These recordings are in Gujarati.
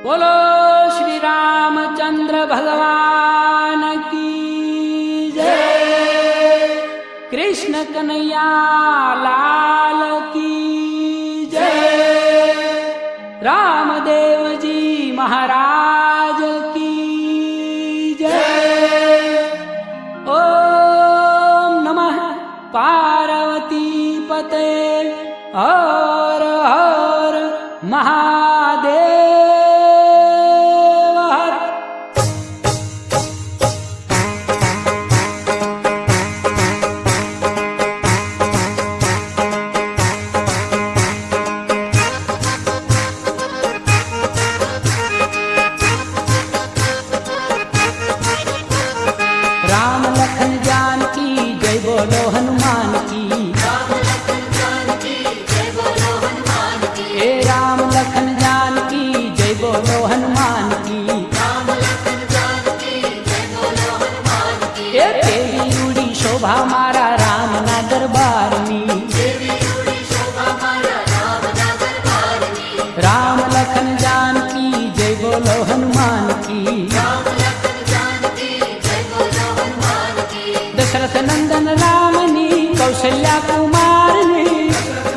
बोलो श्री रामचंद्र भगवान की जय। कृष्ण कन्हैया लाल की जय। रामदेव जी महाराज की जय। ओम नमः पार्वती पते हर हर महादेव। राम लखन जानकी जय बोलो हनुमान की। राम लखन जानकी जय बोलो हनुमान की। हे राम लखन जानकी जय बोलो हनुमान की। राम लखन जानकी जय बोलो हनुमान की। हे तेरी रूड़ी शोभा मारा राम ना दरबार में। देवी रूड़ी शोभा मारा राम ना दरबार में। राम लखन जानकी जय बोलो हनुमान की। राम लखन जानकी जय बोलो हनुमान की। दशरथ नंदन रामनी कौशल्या कुमारनी।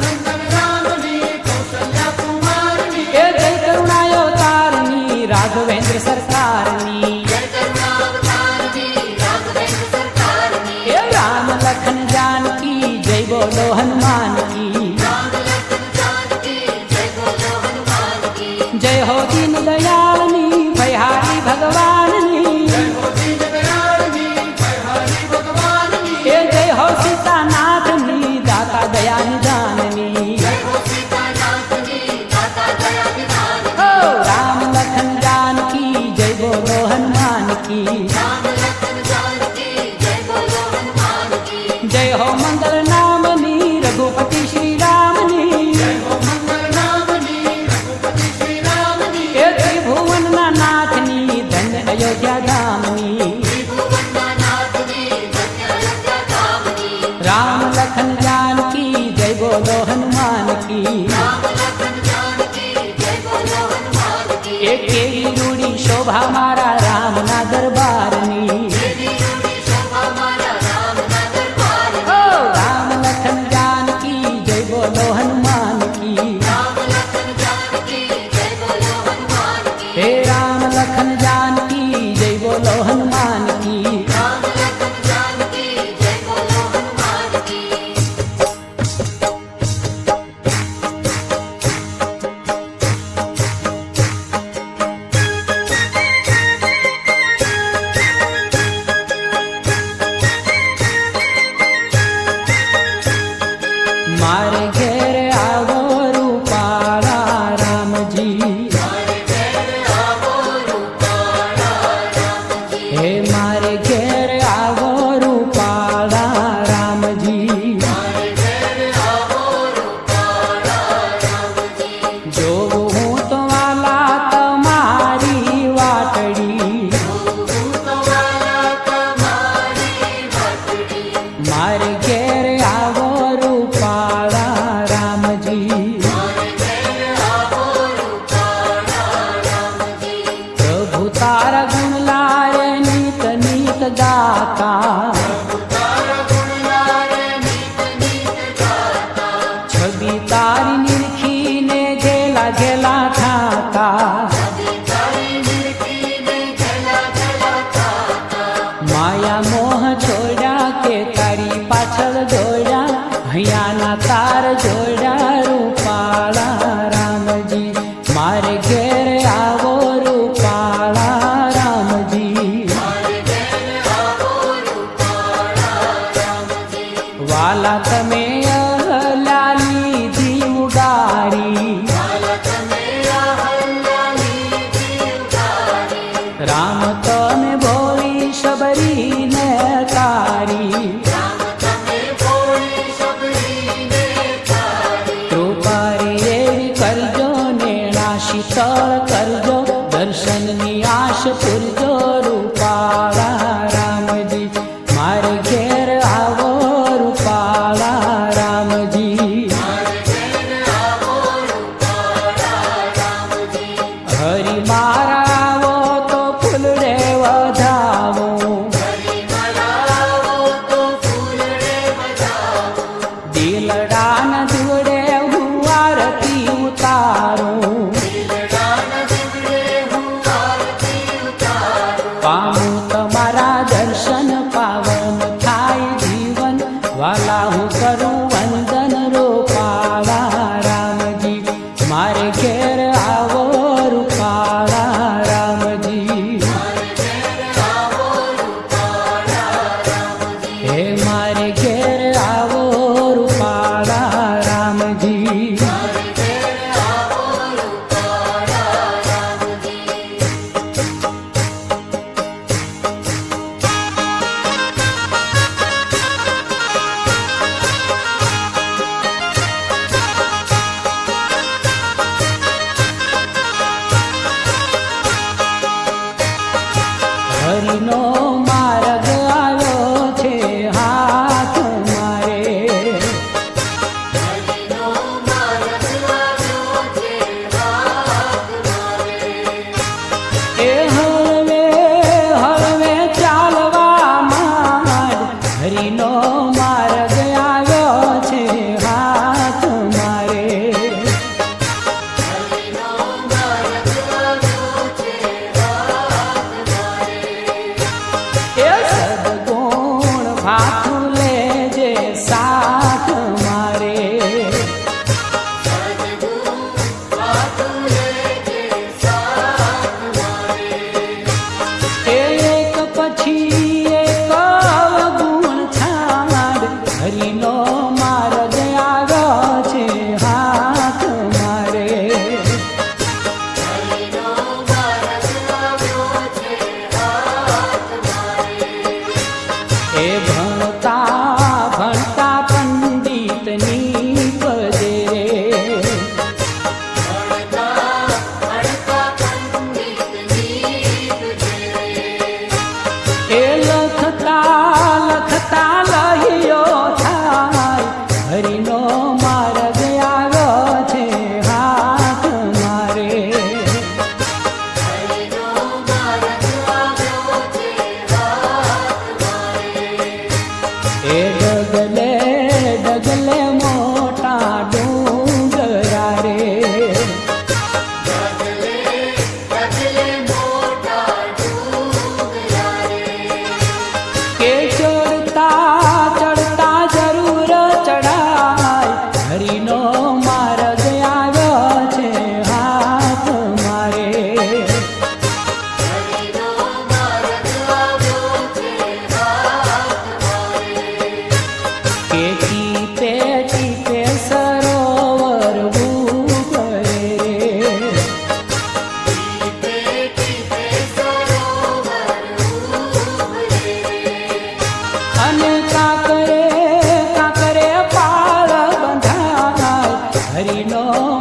नंदन रामनी कौशल्या कुमारनी। हे जय करुणावतारनी राघवेंद्र सरकारनी। जय करुणावतारनी राघवेंद्र सरकारनी। हे राम लखन जानकी जय बोलो हनुमान की। राम लखन जानकी जय बोलो हनुमान की। जय हो दीन दयालनी भयहारी भगवाननी। जय हो दीन दयालनी भयहारी भगवाननी। हे जय हो सीतानाथनी दाता दया निदाननी। जय हो सीतानाथनी दाता दया निधाननी। हो राम लखन जानकी जय बोलो हनुमान की। राम लखन जानकी जय बोलो हनुमान की। जय हो मंगल नामनी रघुपति श्री रामनी। जय हो मंगल नामनी रघुपति श्री रामनी। हे त्रिभुवन नाथनी धन्य अयोध्या धामनी। त्रिभुवननाथनी धन्य अयोध्या धामनी। राम लखन जानकी जय बोलो हनुमान की। राम लखन जानकी जय बोलो हनुमान की। एक केरी रूड़ी शोभा मारा राम ना दरबारनी। देवी रूड़ी शोभा मारा राम ना दरबार में। हो राम लखन जानकी जय बोलो हनुमान की। राम लखन जानकी जय बोलो हनुमान की। हे राम लखन जानकी जय बोलो हनुमान की। राम लखन जानकी जय बोलो हनुमान की।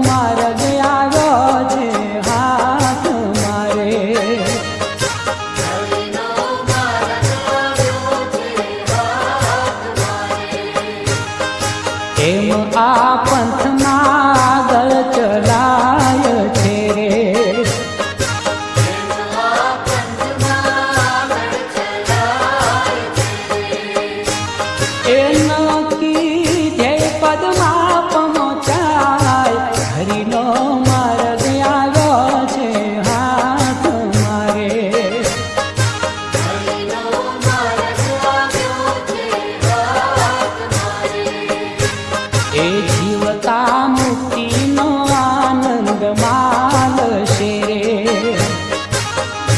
માર્ગ આવ્યો છે હાથ મારે. હરિનો માર્ગ આવ્યો છે હાથ મારે. એમ આ પંથમાં આગળ ચલાય છે રે. એમ આ પંથમાં આગળ ચલાય છે રે. એ નક્કી ધ્યેય પદમાં પહોંચાય. હરિનો માર્ગ આવ્યો છે હાથ મારે. હરિનો માર્ગ આવ્યો છે હાથ મારે. એ જીવતા મુક્તિનો આનંદ માલશે રે.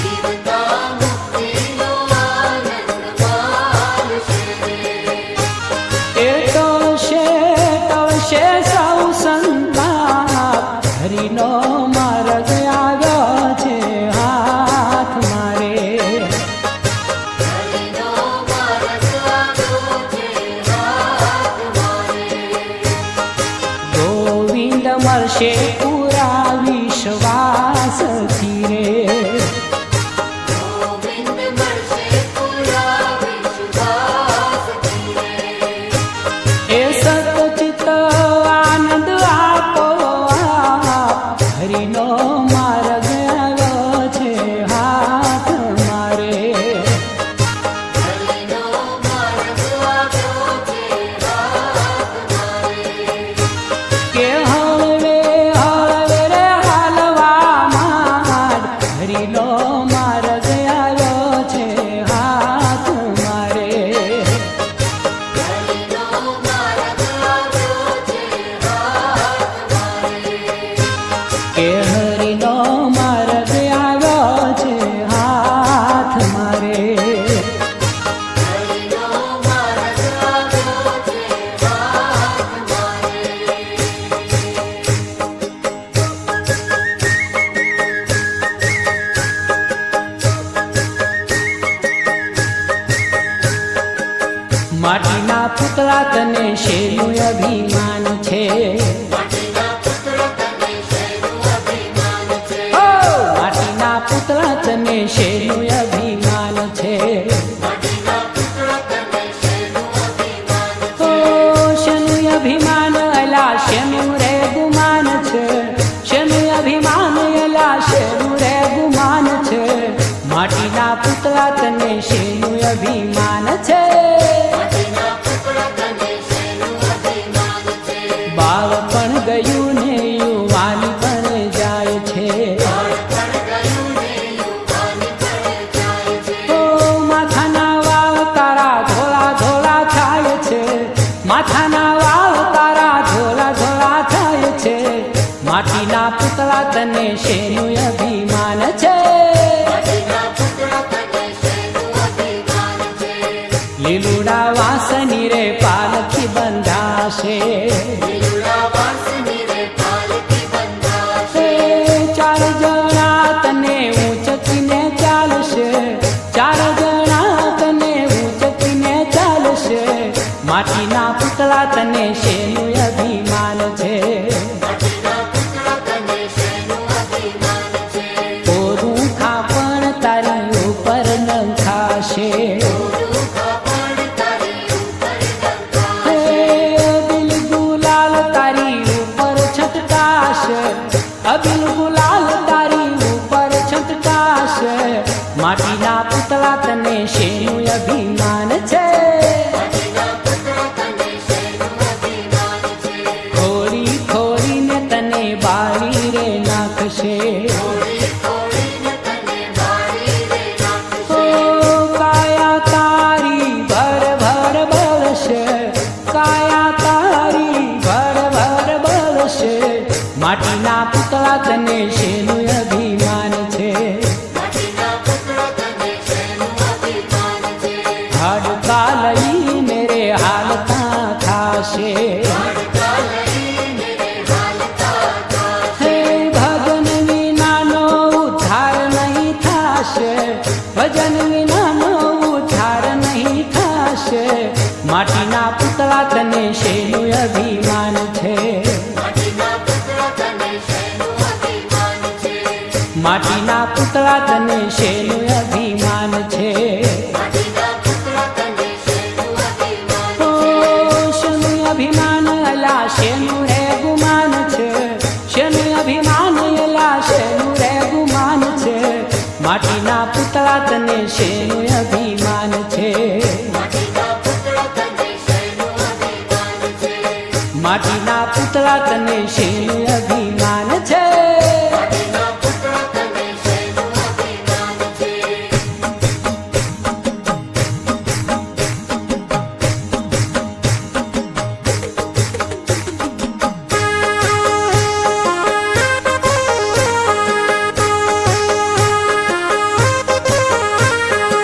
જીવતા મુક્તિનો આનંદ માણશે રે. એ ટળશે સૌ સંતાપ. હરિનો માર્ગ આવ્યો છે હાથ મારે. હરિનો માર્ગ આવ્યો છે હાથ મારે. ગોવિંદ મળશે પૂરા વિશ્વાસથી રે. ગોવિંદ મળશે પૂરા વિશ્વાસથી રે. એ સતચિત આનંદ આપો આપ. હરિનો માર્ગ આવ્યો છે હાથ મારે. હરિનો માર્ગ આવ્યો છે હાથ મારે. કે હળવે હળવે રે હાલવા માંડ. હરિનો માર્ગ આવ્યો છે હાથ મારે. હરિનો માર્ગ આવ્યો છે હાથ મારે. કે હરિનો માર્ગ આવ્યો છે હાથ મારે. હરિનો માર્ગ આવ્યો છે હાથ મારે. માટીના પુતળા તને શેનું અભિમાન છે. માટીના પુત્ર તને શેનું અભિમાન છે. ઓ માટીના પુતળા તને શેનું અભિમાન છે. માટીના પુત્ર તને શેનું અભિમાન ઓ શેનું અભિમાન અલા શેનું રે ગુમાન છે. શેનું અભિમાન અલા શેનું રે ગુમાન છે. માટીના પુતળા તને શેનું અભિમાન છે. માટીના પુત્ર તને શેનું અભિમાન છે. બાળપણ ગયું ને યુવાની પણ જાય છે. બાળપણ ગયું ને યુવાની પણ જાય છે. ઓ માથાના વાળ તારા ધોળા ધોળા થાય છે. માથાના વાળ તારા ધોળા ધોળા થાય છે. માટીના પુતળા તને શેનું અભિમાન છે. માટીના પુત્ર તને શેનું અભિમાન છે. લીલુડા વાસની રે પાલખી બંધાશે. લીલુડા વાંસની રે પાલકી બંધાશે. એ ચાર જણા તને ઊંચકીને ચાલશે. ચાર જણા તને ઊંચકીને ચાલશે. માટીના પુતળા તને શેનું અભિમાન છે. માટીના પુત્ર તને શેનું અભિમાન છે. કોરું ખાપણ તારી ઉપર નંખાશે. દુઃખ પણ તારી ઉપર હે ડંકાશે. અબિલ ગુલાલ તારી ઉપર છટકાશે. અબિલ ગુલાલ તારી ઉપર છટકાશે. માટીના પુતળા તને શેનું અભિમાન છે. માટીના પુત્ર તને શેનું અભિમાન છે. ખોરી ખોરીને તને બાળી રે નાખશે. થોડી થોડીને તને બાળી રે નાખશે. ઓ કાયા તારી ભર ભર બળશે. કાયા તારી ભર ભર બળશે. માટીના પુતળા તને શેનું અભિમાન છે. માટીના પુત્ર તને શેનું અભિમાન છે. હાડકા લઈને રે હાલતા થાશે. હાડકા લઈને રે હાલતા થાશે. હે ભજન વિનાનો ઉદ્ધાર નહીં થાશે. ભજન વિનાનો ઉદ્ધાર નહીં થાશે. માટીના પુતળા તને શેનું અભિમાન છે. માટીના પુત્ર માટીના પુતળા તને શેનું અભિમાન છે માટીના પુતળા તને શેનું અભિમાન ઓ શેનું અભિમાન અલા શેનું રે ગુમાન છે શેનું અભિમાન અલા શેનું રે ગુમાન છે માટીના પુતળા તને શેનું અભિમાન છે માટીના પુતળા તને શેનું અભિમાન છે માટીના પુતળા તને શેનું અભિમાન છે માટીના પુતળા તને શેનું અભિમાન છે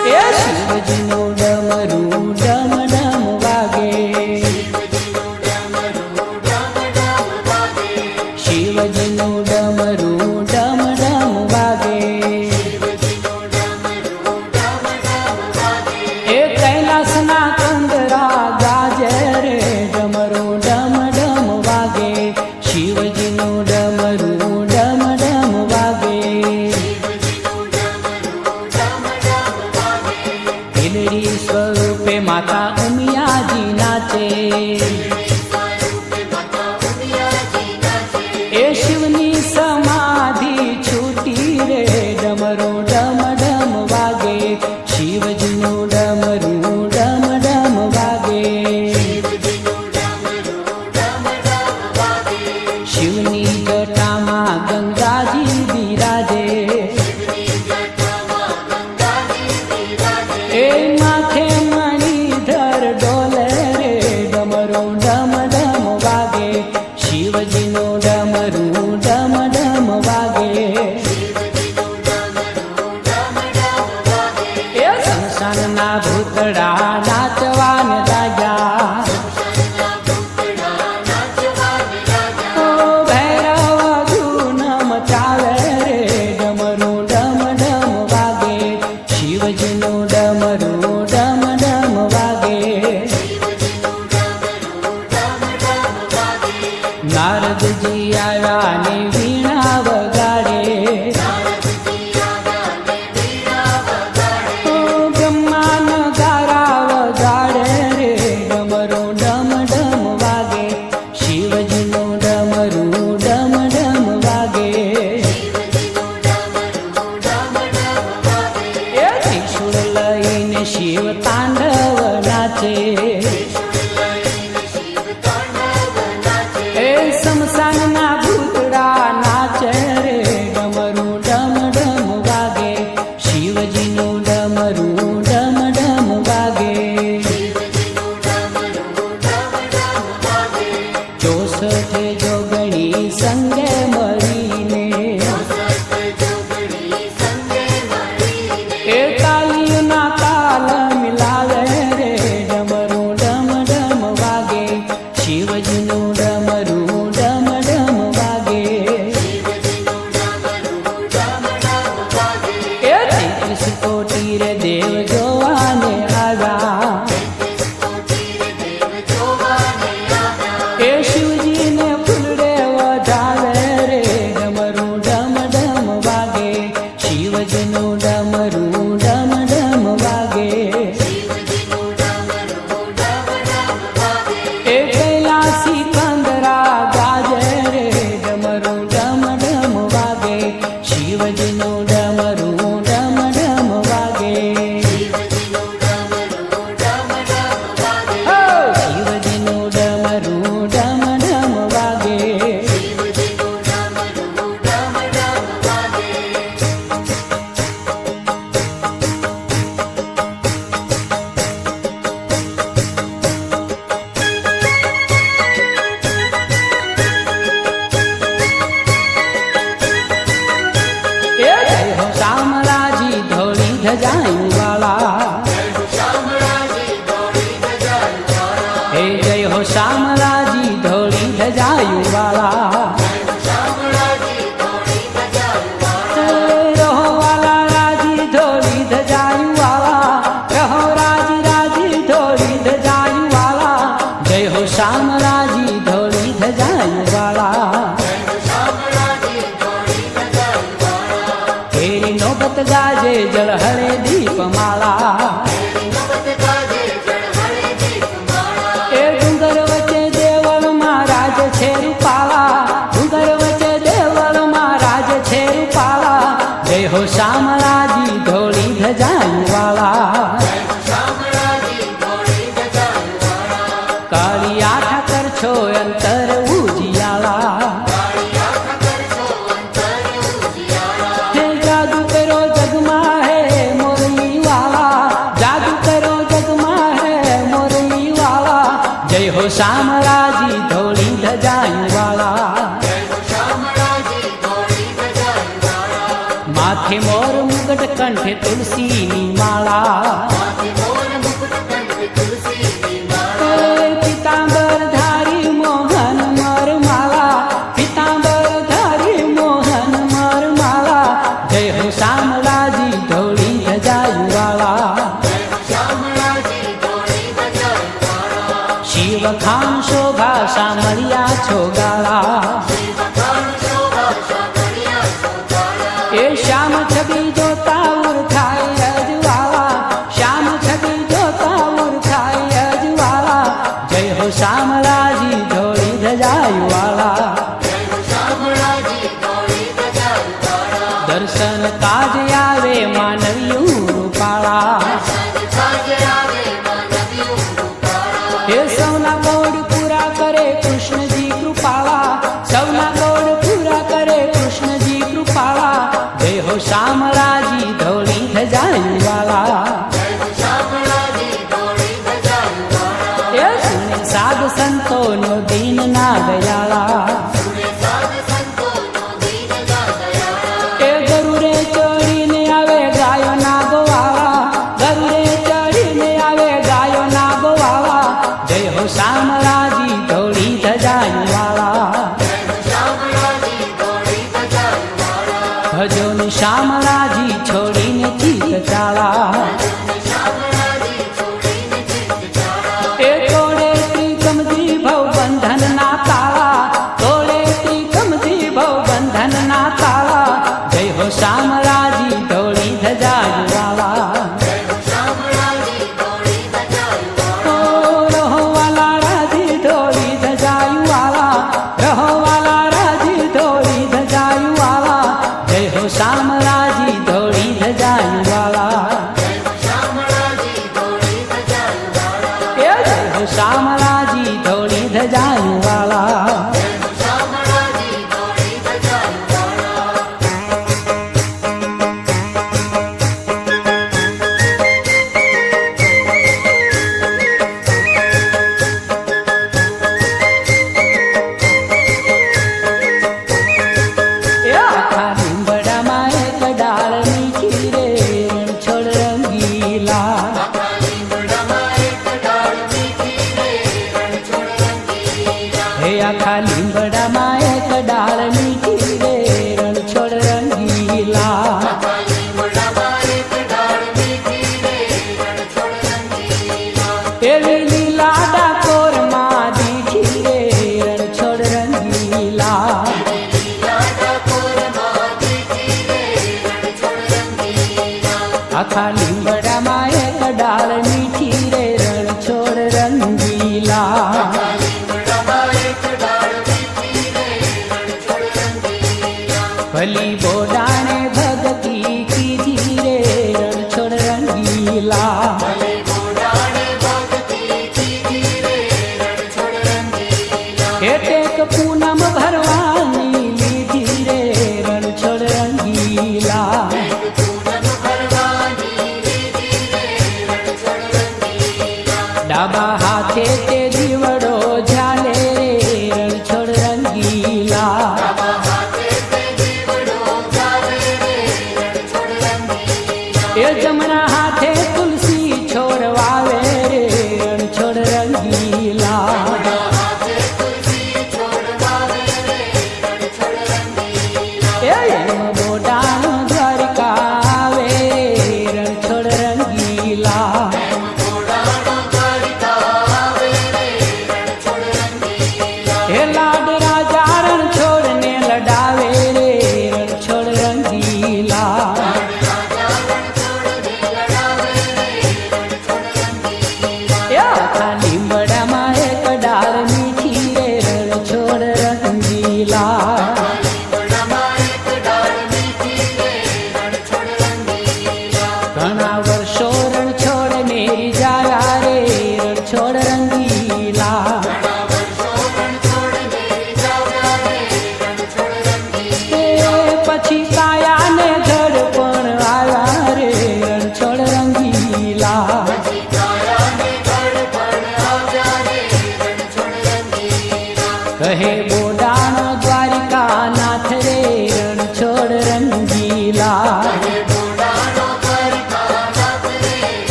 એ શિવજીનું ડમરું ડમ ડમ વાગે શિવજીનું ડમરું ડમ ડમ વાગે શિવજીનું ડમરું ડમ ડમ વાગે શિવજીનું ડમરું ડમ ડમ વાગે એ કૈલાસના કંદરા ગાજે રે ડમરું ડમ ડમ વાગે શિવજીનું ડમરું ડમ ડમ વાગે શિવજીનું ડમરું ડમ ડમ વાગે હિલડી સ્વરૂપે માતા ઉમિયાજી નાચે સ્વરૂપે માતા ઉમિયાજી નાચે એ શિવની સમાધિ છૂટી રે ડમરો ડમ ડમ વાગે શિવજીનું ડમરું ડમ ડમ વાગે શિવજીનું ડમરું ડમ ડમ વાગે શિવની જટામાં ગંગાજી બિરાજે શિવની જટામાં ગંગાજી બિરાજે એ માથે મણિધર ડોલે રે ડમરો ડમ ડમ વાગે શિવજીનું ડમરું ડમ ડમ વાગે શિવજીનું ડમરું ડમ ડમ વાગે એ સંસારના ભૂતડા નાચવાને લાગ્યા શમશાનના ભૂતડા નાચવાને લાગ્યા ઓ ભૈરવ ધૂન મચાવે રે ડમરું ડમ ડમ વાગે શિવજીનું ડમરું ડમ ડમ વાગે શિવજીનું ડમરું ડમ ડમ વાગે નારદજી આવ્યા ને વીણ મોહબ્બત ગાજે જળહળે દીપમાળા એ ડુંગર વચ્ચે દેવળમાં રાજ છે રૂપાળા ડુંગર વચ્ચે દેવળમાં રાજ છે રૂપાળા જય હો શામળાજી ધોળી ધજાયું વાળા કાળિયા ઠાકર છો અંતર ઉજિયાળા હે જાદુ કરો જગમાં હે મોરલી વાળા જાદુ કરો જગમાં હે મોરલી વાળા જય હો શામળાજી ધોળી ધજાયું વાળા માથે મોર મુગટ કંઠે તુલસીની માળા પિતાંબર ધારી મોહન મર માળા પિતાંબર ધારી મોહન મર માળા જય હો શામળાજી ધોળી ધજાયું વાળા શિવ ખાન શોભા શામળિયા છો ગાળા એ શ્યામ છબી જોતા ઉરખાય અજવાળા શ્યામ છબી જોતા ઉરખાય અજવાળા જય હો શામળાજી ધોળી ધજાયું વાળા દર્શન કાજ આવે માનવ્યું રૂપાળા એ સૌના ગોળ પૂરા કરે કૃષ્ણજી કૃપાળા સૌના ગોળ પૂરા કરે કૃષ્ણજી કૃપાળા જય હો શામળાજી ધોળી ધજાયું વાળા એ સુને સાધ સંતોનો દીન ના દયાળા એ ગરુરે ચડીને આવે ગાયો ના ગોવાળા ગરુરે ચડીને આવે ગાયો ના ગોવાળા જય હો શામળાજી ધોળી ધજાયું વાળા ભજો ને શામળાજી છોડીને ચિત ચાળા એ તોડે ત્રિકમથી ભવ બંધન ના તાળા તોડે ત્રિકમથી ભવ બંધન ના તાળા જય હો શામળાજી ધોળી ધજાયું વાળા રહો વાલા રાજી ધોળી ધજાયું વાળા રહો વાલા રાજી ધોળી ધજાયું વાળા જય હો શામળાજી ધોળી ધજાયું વાળા એ જય હો શામળાજી ધોળી ધજાયું વાળા એ આખા લીંબડામાં એક ડાળ મીઠી રે રણછોડ રંગીલા હે આખા લીંબડામાં એક ડાળ મીઠી રે રણછોડ રંગીલા એવી લીલા ડાકોરમાં દીઠી રે રણછોડ રંગીલા આખા લીંબડામાં એક ડાળ મીઠી રે રણછોડ રંગીલા ભલી બોડાણે ભગતી કીધી રે રણછોડ રંગીલા હેટેક પૂનમ ભરવાની લીધી રે રણછોડ રંગીલા ડાબા હાથે તે દીવડો ઝાલે રે રણછોડ રંગીલા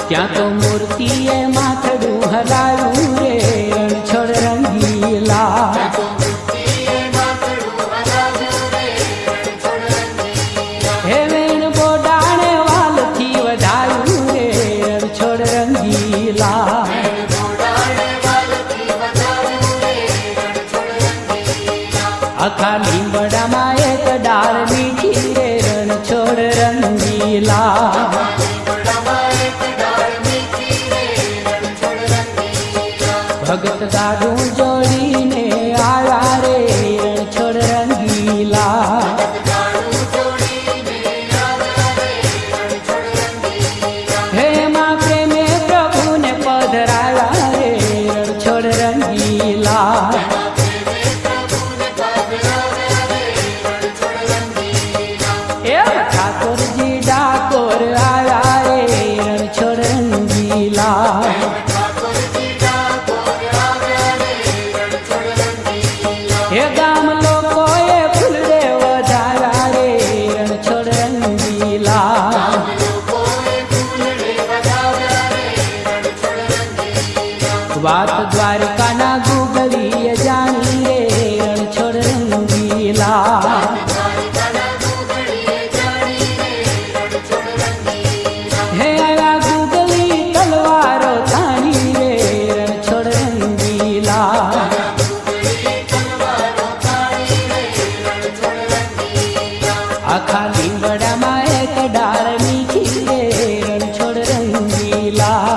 ત્યાં તો મૂર્તિએ માથડું હલાવ્યું રે રણછોડ રંગીલા. હે વેણ બોડાણે વાલથી વધાયું રે રણછોડ રંગીલા. આખા લીંબડામાં એક ડાળ મીઠી રે રણછોડ રંગીલા. ભગત ગાડું જોડીને આવ્યા રે રણછોડ રંગીલા. હે માં પ્રેમે પ્રભુને પધરાવ્યા રે રણછોડ રંગીલા. એ ઠાકોરજી ડાકોર આવ્યા રે રણછોડ રંગીલા. હે ગામ લોકોએ ફૂલડે વધાર્યા રે રણછોડ રંગીલા. વાત દ્વારકાના ગુગલીએ જાણી રે રણછોડ રંગીલા. હે આયા ગુગલી તલવારો તાણી રે રણછોડ રંગીલા. આખા લીંબડામાં એક ડાળ મીઠી રે રણછોડ રંગીલા.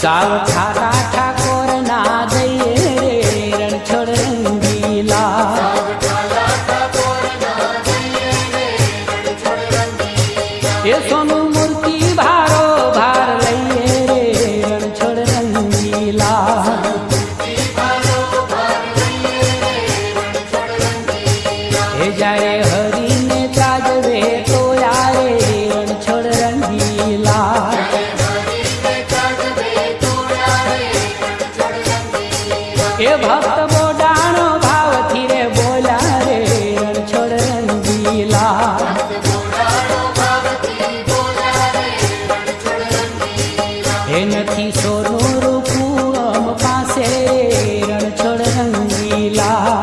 સાવ ઠાકા ઠાકોર ના દઈએ રે રણછોડ રંગીલા. એ સોનું મૂર્તિ ભારો ભાર લઈએ રે રણછોડ રંગીલા. એ જ્યારે હરીને ત્રાજવે તો યારે રણછોડ રંગીલા. એ ભક્ત બોડાણો ભાવથી રે બોલ્યા રે રણછોડ રંગીલા. એ નથી સોનું રૂપું અમ પાસે રણછોડ રંગીલા.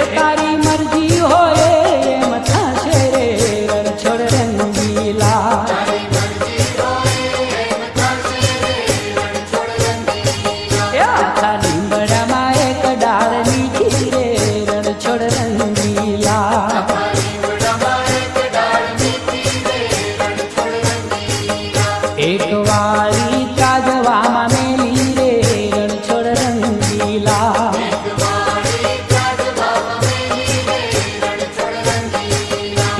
એ તારી મરજી હોય એમ થશે રે રણછોડ રંગીલા. એ આખા લીંબડામાં એક ડાળ મીઠી રે રણછોડ રંગીલા. એક વાળી ત્રાજવામાં મેલી રે રણછોડ રંગીલા.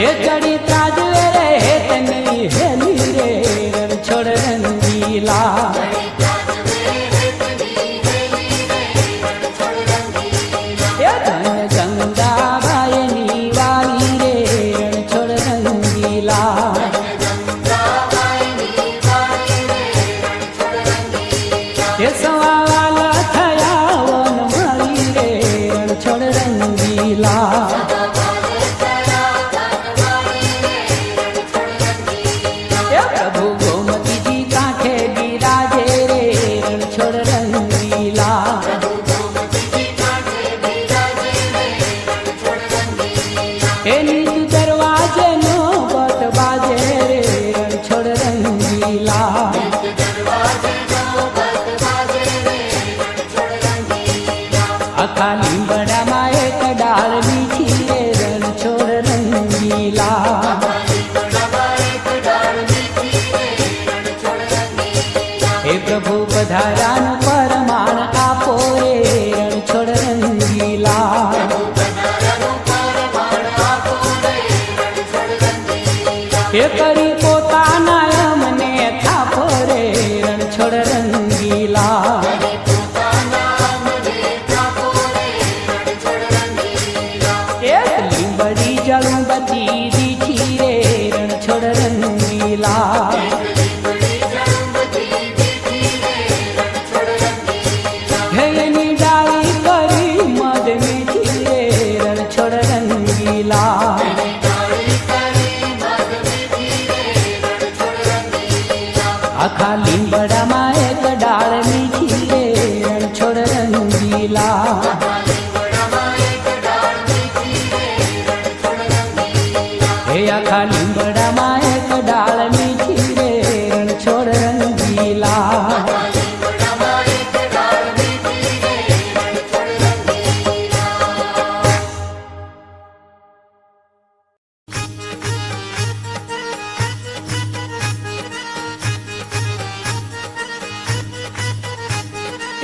એ ચડી ત્રાજવે રે હેતની હેલી રે રણછોડ રંગીલા. એ ધન ગંગાબાઈની વાલી રે રણછોડ રંગીલા. એ સવાલ થયા વન મળી રે રણછોડ રંગીલા. એ પ્રભુ ગોમતીજી કાંઠે બિરાજે રે રણછોડ રંગીલા. એ નીચ દરવાજે નો બટ બાજે રે રણછોડ રંગીલા. આખા લીંબડામાં એક ડાળ મીઠી રે રણછોડ રંગીલા. હે પ્રભુ પધારાનું પરમાણ આપો રે રણછોડ રંગીલા. એ કરી પોતાના અમને થાપો રે રણછોડ રંગીલા. એક લીંબડી જળું બધી દીઠી રે રણછોડ રંગીલા. હે એની ડાળી કરી મદ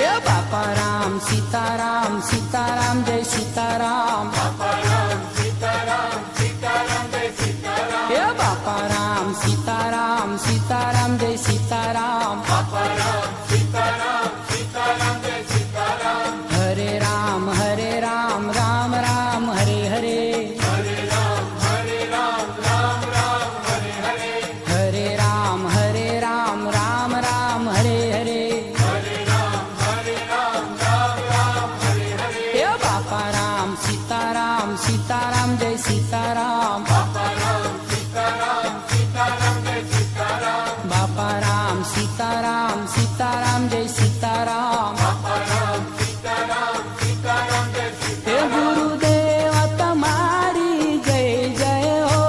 હે બાપા રામ સીતારામ સીતારામ જય સીતારામ હે બાપા રામ સીતારામ સીતારામ જય સીતારામ હરે રામ રામ રામ હરે હરે હરે રામ રામ રામ હરે હરે હે બાપા રામ સીતારામ સીતારામ જય સીતારામ બાપા રામ સીતારામ સીતારામ જય સીતારામ હે ગુરુદેવ તમારી જય જય હો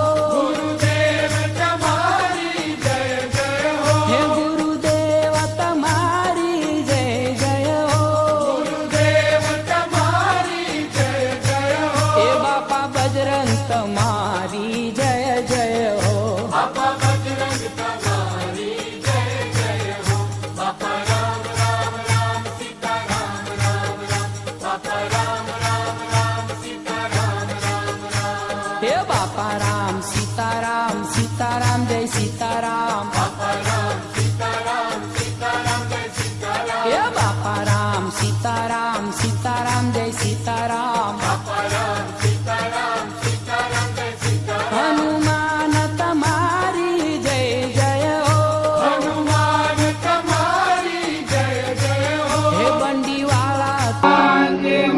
હે ગુરુદેવ તમારી જય જય હો હે બાપા બજરંગ તમારી જય જય હો હે બાપા રામ સીતારામ સીતારામ જય સીતારામ હે બાપા રામ સીતારામ સીતારામ જય સીતારામ હનુમાન તમારી જય જય હો હે બંડીવાળા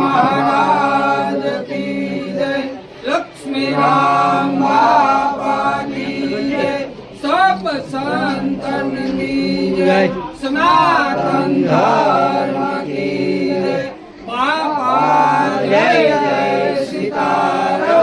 महाराज की जय लक्ष्मी राम बाबा की जय सब संतन की जय सनातन धर्म की जय बाबा जय जय सीताराम